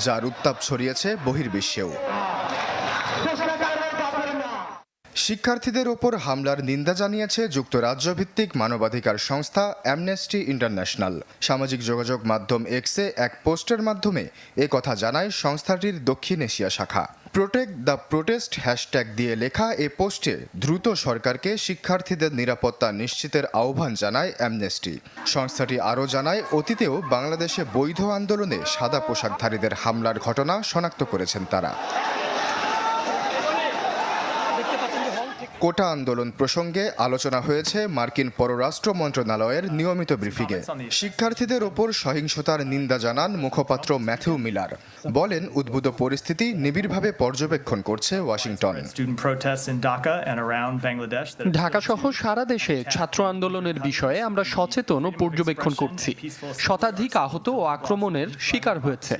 যার উত্তাপ ছড়িয়েছে বহির্বিশ্বেও। শিক্ষার্থীদের ওপর হামলার নিন্দা জানিয়েছে যুক্তরাজ্য ভিত্তিক মানবাধিকার সংস্থা অ্যামনেস্টি ইন্টারন্যাশনাল। সামাজিক যোগাযোগ মাধ্যম এক্সে এক পোস্টের মাধ্যমে কথা জানায় সংস্থাটির দক্ষিণ এশিয়া শাখা। প্রোটেক্ট দ্য প্রোটেস্ট হ্যাশট্যাগ দিয়ে লেখা এ পোস্টে দ্রুত সরকারকে শিক্ষার্থীদের নিরাপত্তা নিশ্চিতের আহ্বান জানায় অ্যামনেস্টি। সংস্থাটি আরও জানায়, অতীতেও বাংলাদেশে বৈধ আন্দোলনে সাদা পোশাকধারীদের হামলার ঘটনা শনাক্ত করেছেন তারা। কোটা আন্দোলন প্রসঙ্গে আলোচনা হয়েছে মার্কিন পররাষ্ট্র মন্ত্রণালয়ের নিয়মিত ব্রিফিংয়ে। শিক্ষার্থীদের ওপর সহিংসতার নিন্দা জানান মুখপাত্র ম্যাথিউ মিলার। বলেন, উদ্ভূত পরিস্থিতি নিবিড়ভাবে পর্যবেক্ষণ করছে ওয়াশিংটন। ঢাকা সহ সারা দেশে ছাত্র আন্দোলনের বিষয়ে আমরা সচেতন ও পর্যবেক্ষণ করছি। শতাধিক আহত ও আক্রমণের শিকার হয়েছে।